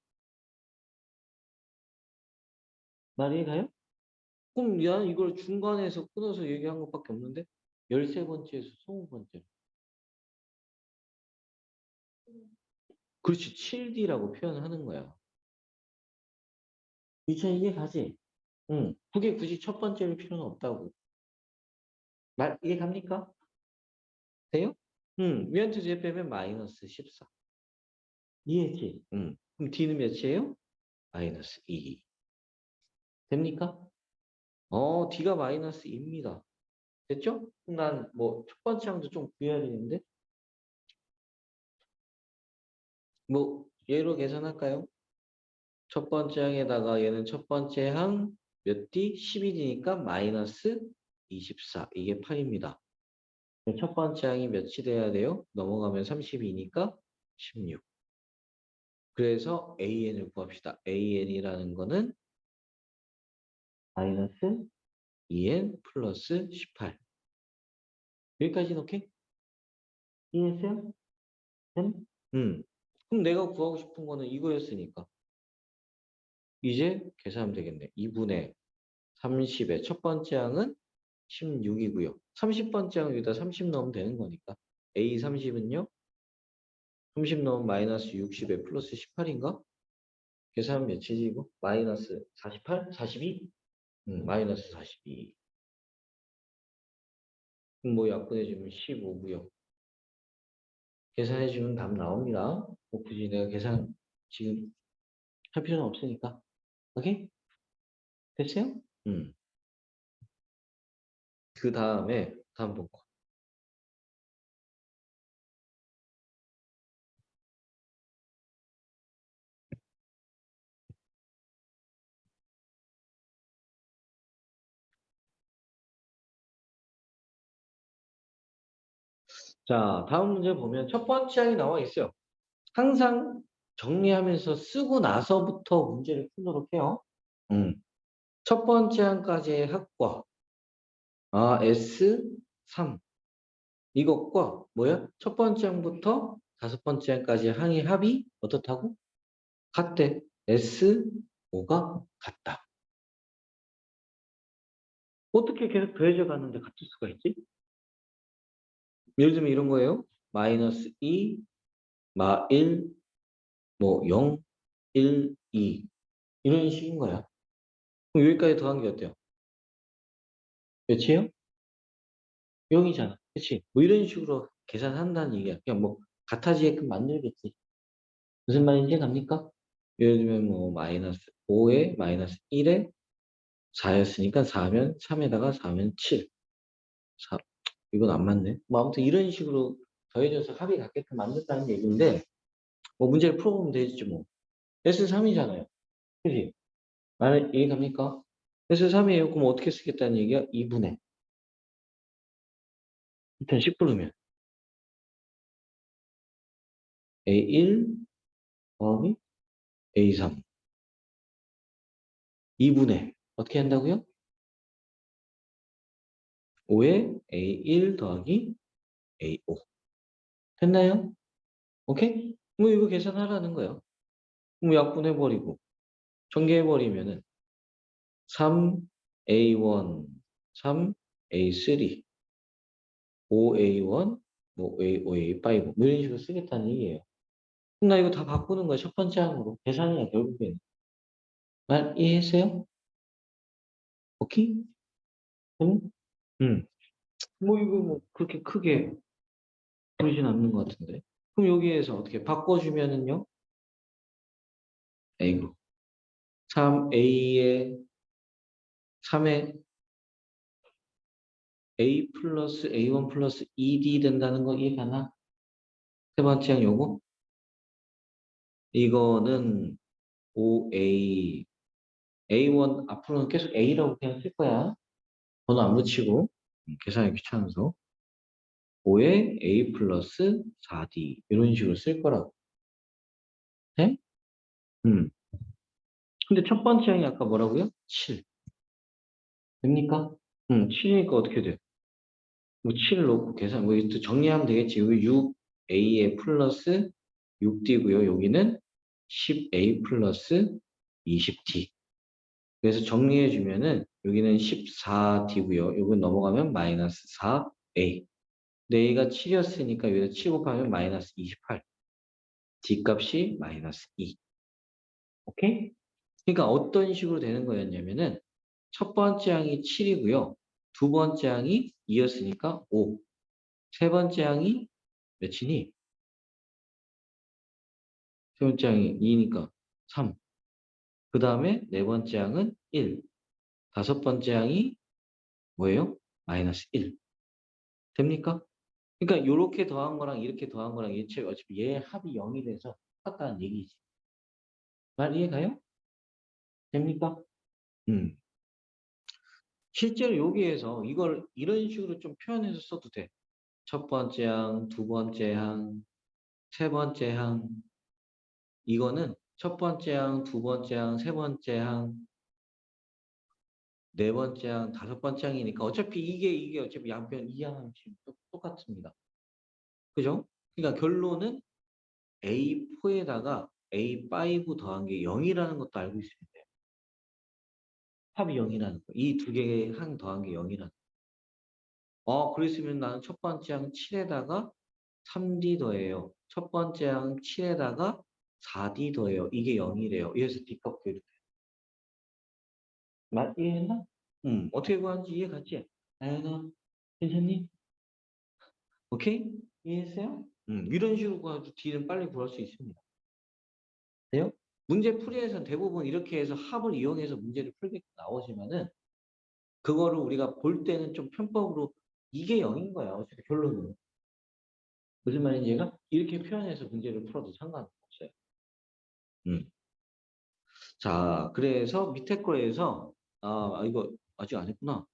S1: 말이 가요? 그럼 나는 이걸 중간에서 끊어서 얘기한 것밖에 없는데 13번째에서 20번째. 그렇지. 7D라고 표현하는 거야. 이차 이게 가지? 응. 그게 굳이 첫 번째일 필요는 없다고. 말 이게 갑니까? 돼요? 응. 위한테 제 빼면 마이너스 14. 이해했지? 응. 그럼 D는 몇이에요? 마이너스 2. 됩니까? D가 마이너스 2입니다. 됐죠? 난 뭐 첫 번째 항도 좀 구해야 되는데 뭐 얘로 계산할까요? 첫 번째 항에다가 얘는 첫 번째 항 몇 D? 11이니까 마이너스 24. 이게 8입니다. 첫 번째 항이 몇이 돼야 돼요? 넘어가면 32니까 16. 그래서 AN을 구합시다. AN이라는 거는 마이너스 2N 플러스 18. 여기까지는 오케이? 이해했어요? 응? 그럼 내가 구하고 싶은 거는 이거였으니까. 이제 계산하면 되겠네. 2분의 30의 첫 번째 항은 16이고요. 30번째 항 여기다 30 넣으면 되는 거니까. A 30은요? 30 넣으면 마이너스 60에 플러스 18인가? 계산하면 몇이지 이거? 마이너스 48? 42? 마이너스 42. 그럼 뭐 약분해주면 15고요. 계산해주면 답 나옵니다. 뭐 굳이 내가 계산 지금 할 필요는 없으니까. 오케이? 됐어요? 그 다음에 다음 번 거. 자, 다음 문제 보면 첫 번째 항이 나와 있어요. 항상 정리하면서 쓰고 나서부터 문제를 풀도록 해요. 음. 첫 번째 항까지의 합과 S3 이것과 뭐야? 첫 번째 항부터 다섯 번째 항까지 항의 합이 어떻다고? 같대. S5가 같다. 어떻게 계속 더해져 가는데 같을 수가 있지? 예를 들면 이런 거예요. 마이너스 2, 마 1, 뭐 0, 1, 2 이런 식인 거야. 그럼 여기까지 더한 게 어때요? 몇이에요? 0이잖아. 그치? 뭐 이런 식으로 계산한다는 얘기야. 그냥 뭐 같아지게끔 만들겠지. 무슨 말인지 갑니까? 예를 들면 뭐 마이너스 5에 마이너스 1에 4였으니까 4면 3에다가 4면 7. 4, 이건 안 맞네. 뭐 아무튼 이런 식으로 더해져서 합이 같게끔 만든다는 얘기인데 뭐 문제를 풀어보면 되지 뭐. S3이잖아요. 그지? 말 이해 갑니까? S3이에요. 그럼 어떻게 쓰겠다는 얘기야? 2분의. 일단 10 부르면 A1 더하기 A3. 2분의 어떻게 한다고요? 5에 A1 더하기 A5. 됐나요? 오케이? 뭐 이거 계산하라는 거예요. 뭐 약분해버리고 전개해버리면은 3A1, 3A3, 5A1, 뭐5A5 뭐 이런 식으로 쓰겠다는 얘기예요. 그럼 나 이거 다 바꾸는 거야. 첫 번째 항으로. 계산이야 결국엔. 말 이해했어요? 오케이? 응? 응. 뭐 이거 뭐 그렇게 크게 부르진 않는 것 같은데. 그럼 여기에서 어떻게 바꿔주면은요? A로. 3A에 3에 A 플러스 A1 플러스 2D 된다는 거 이해가나? 세 번째 항 요거? 이거는 5A A1 앞으로는 계속 A라고 그냥 쓸 거야. 번호 안 붙이고 계산이 귀찮아서 5에 A 플러스 4D 이런 식으로 쓸 거라고. 네? 음. 근데 첫 번째 항이 아까 뭐라고요? 7. 됩니까? 7이니까 어떻게 돼? 뭐 7을 놓고 계산, 뭐 또 정리하면 되겠지. 여기 6A에 플러스 6D고요. 여기는 10A 플러스 20D. 그래서 정리해 주면은 여기는 14D고요. 여기 넘어가면 마이너스 4A. 근데 A가 7이었으니까 여기다 7 곱하면 마이너스 28. D 값이 마이너스 2. 오케이? 그러니까 어떤 식으로 되는 거였냐면은 첫 번째 항이 7이고요. 두 번째 항이 2였으니까 5. 세 번째 항이 몇이니? 세 번째 항이 2니까 3. 그 다음에 네 번째 항은 1. 다섯 번째 항이 뭐예요? 마이너스 1. 됩니까? 그러니까 이렇게 더한 거랑 이렇게 더한 거랑 얘체 어차피 얘 합이 0이 돼서 똑같다는 얘기지. 말 이해가요? 됩니까? 음. 실제로 여기에서 이걸 이런 식으로 좀 표현해서 써도 돼. 첫 번째 항, 두 번째 항, 세 번째 항. 이거는 첫 번째 항, 두 번째 항, 세 번째 항, 네 번째 항, 다섯 번째 항이니까 어차피 이게 어차피 양변 이항은 지금 똑같습니다. 그죠? 그러니까 결론은 A4에다가 A5 더한 게 0이라는 것도 알고 있으면 돼요. 합이 0이라는 거. 이 두 개의 항 더한 게 0이라는 거. 그랬으면 나는 첫 번째 항 7에다가 3D 더해요. 첫 번째 항 7에다가 4D 더해요. 이게 0이래요. 이래서 D값 구해도 돼요. 이해했나? 어떻게 구하는지 이해 갔지? 아연아, 괜찮니? 오케이? 이해했어요? 이런 식으로 구해도 D는 빨리 구할 수 있습니다. 돼요? 문제 풀이에서는 대부분 이렇게 해서 합을 이용해서 문제를 풀게 나오지만은 그거를 우리가 볼 때는 좀 편법으로 이게 0인 거야. 어차피 결론은. 무슨 말인지 얘가 이렇게 표현해서 문제를 풀어도 상관없어요. 음. 자, 그래서 밑에 거에서 이거 아직 안 했구나.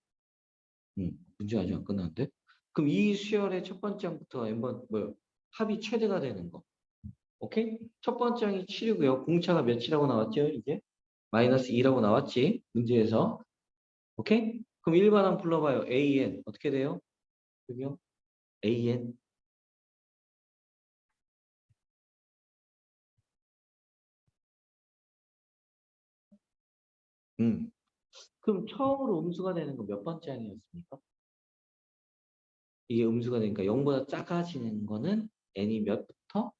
S1: 문제 아직 안 끝났는데. 그럼 이 수열의 첫 번째 항부터 N번 뭐요? 합이 최대가 되는 거. 오케이? 첫 번째 항이 7이고요. 공차가 몇이라고 나왔죠? 이제 마이너스 2라고 나왔지? 문제에서. 오케이? 그럼 일반항 불러봐요. AN 어떻게 돼요? 여기요? AN. 그럼 처음으로 음수가 되는 건 몇 번째 항이었습니까? 이게 음수가 되니까 0보다 작아지는 거는 n이 몇부터?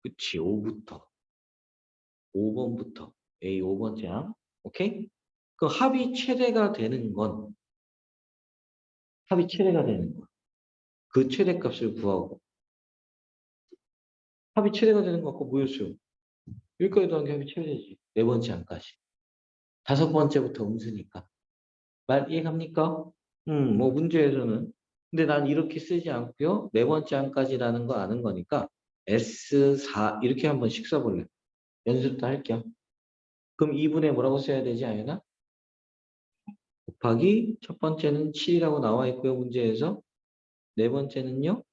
S1: 그치, 5부터. 5번부터. A 5번째 항. 오케이? 그 합이 최대가 되는 건. 그 최대값을 구하고. 합이 최대가 되는 거 아까 뭐였어요? 여기까지 더한 게 합이 최대지. 네 번째 항까지. 다섯 번째부터 음수니까. 말 이해갑니까? 뭐 문제에서는. 근데 난 이렇게 쓰지 않고요. 네 번째 항까지라는 거 아는 거니까 S4 이렇게 한번씩 써볼래. 연습도 할게요. 그럼 2분의 뭐라고 써야 되지, 아연아? 곱하기 첫 번째는 7이라고 나와 있고요. 문제에서. 네 번째는요.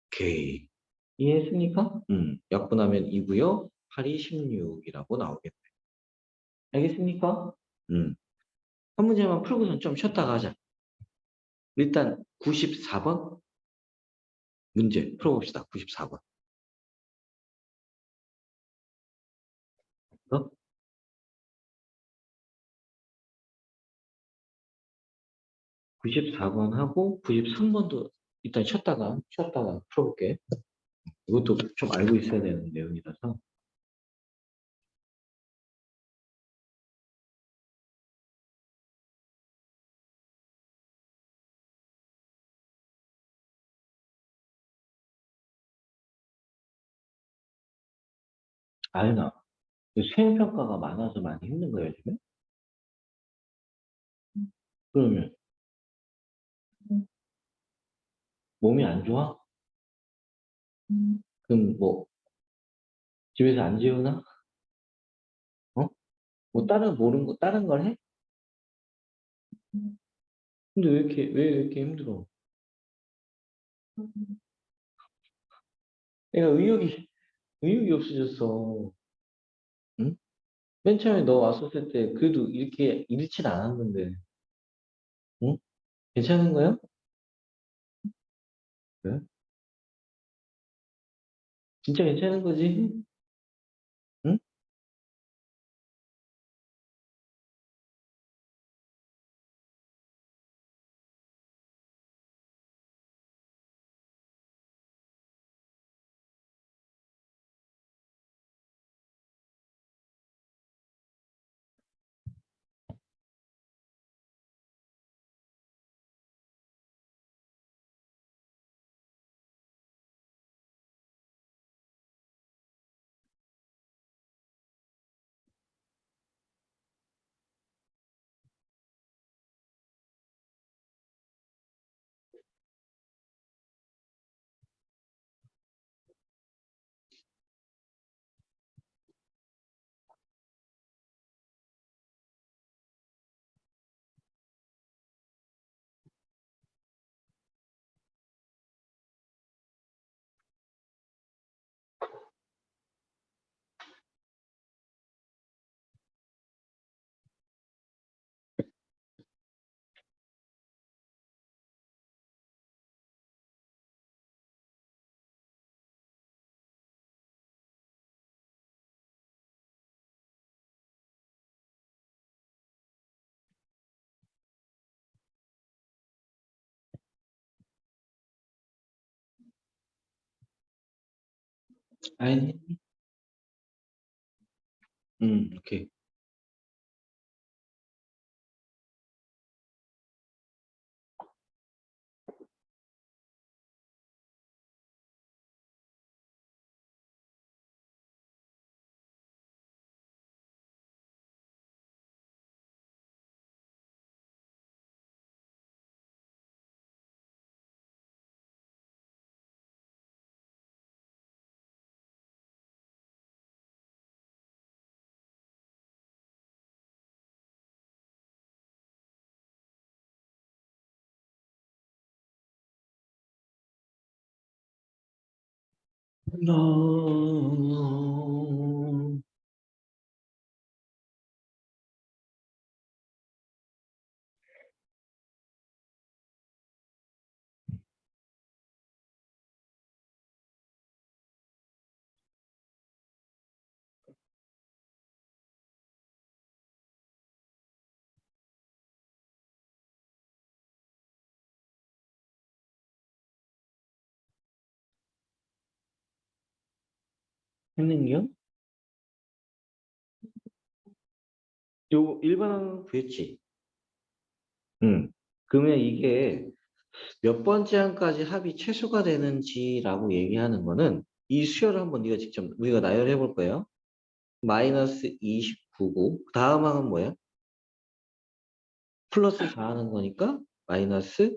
S1: 오케이. 이해했습니까? 약분하면 2고요. 8이 16이라고 나오겠네. 알겠습니까? 한 문제만 풀고선 좀 쉬었다가 하자. 일단 94번 문제 풀어봅시다. 94번. 어? 94번 하고 93번도 일단 쉬었다가 풀어볼게. 이것도 좀 알고 있어야 되는 내용이라서. 아연아, 수행평가가 많아서 많이 힘든 거예요, 지금? 그러면 몸이 안 좋아? 그럼 뭐 집에서 안 재우나? 어? 뭐 다른 걸 해? 근데 왜 이렇게 힘들어? 내가 의욕이 없어졌어. 응? 맨 처음에 너 왔었을 때 그래도 이렇게 잃진 않았는데. 응? 괜찮은 거야? 그래? 진짜 괜찮은 거지? 응? 아니, 오케이. 너 했는겨? 요 일반항 구했지? 응. 그러면 이게 몇 번째 항까지 합이 최소가 되는지라고 얘기하는 거는 이 수열을 한번 네가 직접 우리가 나열해 볼 거예요. 마이너스 29고 다음 항은 뭐야? 플러스 4 하는 거니까 마이너스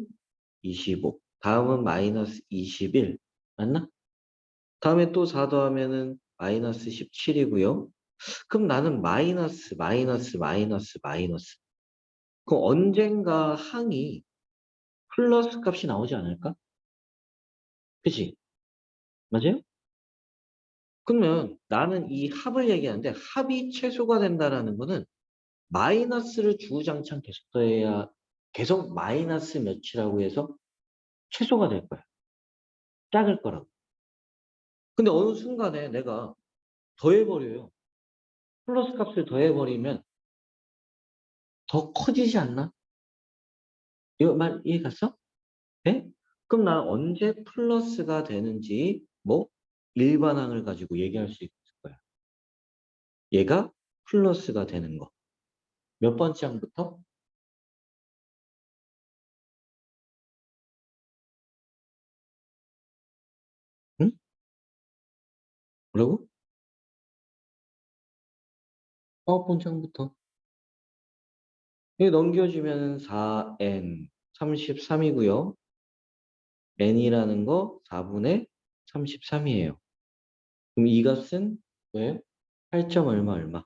S1: 25. 다음은 마이너스 21. 맞나? 다음에 또 4 더하면은 마이너스 17이고요. 그럼 나는 마이너스, 마이너스, 마이너스, 마이너스. 그럼 언젠가 항이 플러스 값이 나오지 않을까? 그치? 맞아요? 그러면 나는 이 합을 얘기하는데 합이 최소가 된다라는 거는 마이너스를 주구장창 계속 더해야 계속 마이너스 몇이라고 해서 최소가 될 거야. 작을 거라고. 근데 어느 순간에 내가 더해버려요. 플러스 값을 더해버리면 더 커지지 않나? 이거 말 이해 갔어? 네? 그럼 난 언제 플러스가 되는지 뭐 일반항을 가지고 얘기할 수 있을 거야. 얘가 플러스가 되는 거. 몇 번째 항부터? 응? 뭐라고? 번째 항부터. 이거 넘겨주면 4n 33이고요. n이라는 거 4분의 33이에요. 그럼 이 값은 왜? 8점 얼마 얼마.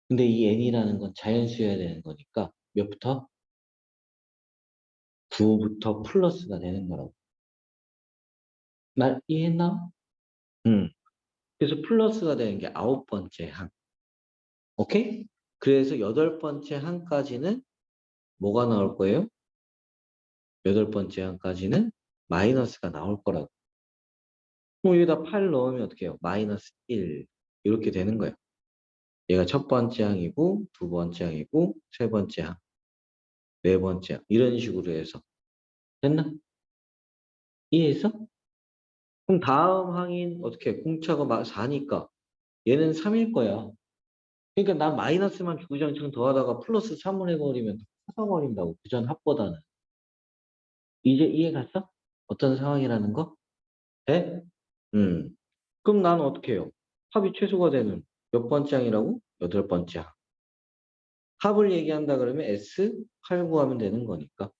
S1: 근데 이 n이라는 건 자연수여야 되는 거니까 몇부터? 9부터 플러스가 되는 거라고. 말 이해했나? 응. 그래서 플러스가 되는 게 9번째 항. 오케이? 그래서 8번째 항까지는 뭐가 나올 거예요? 8번째 항까지는 마이너스가 나올 거라고. 여기다 8 넣으면 어떻게 해요? 마이너스 1. 이렇게 되는 거예요. 얘가 첫 번째 항이고, 두 번째 항이고, 세 번째 항, 네 번째 항. 이런 식으로 해서. 됐나? 이해했어? 그럼 다음 항인 어떻게 해? 공차가 4니까 얘는 3일 거야. 그러니까 난 마이너스만 주구장창 더하다가 플러스 3을 해버리면 터져버린다고. 그전 합보다는. 이제 이해 갔어? 어떤 상황이라는 거? 네? 그럼 나는 어떻게 해요? 합이 최소가 되는 몇 번째 항이라고? 8번째 항. 합을 얘기한다 그러면 S8 구하면 되는 거니까.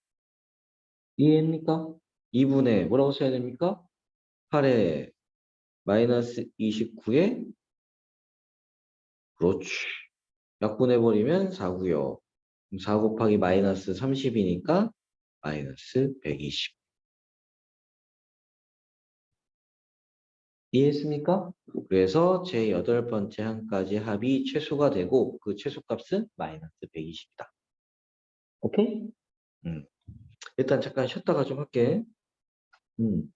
S1: 이해합니까? 2분의 뭐라고 써야 됩니까? 8에 마이너스 29에 그렇지. 약분해버리면 4고요. 4 곱하기 마이너스 30이니까 마이너스 120. 이해했습니까? 그래서 제 8번째 항까지 합이 최소가 되고 그 최소값은 마이너스 120이다. 오케이? 일단 잠깐 쉬었다가 좀 할게. 음.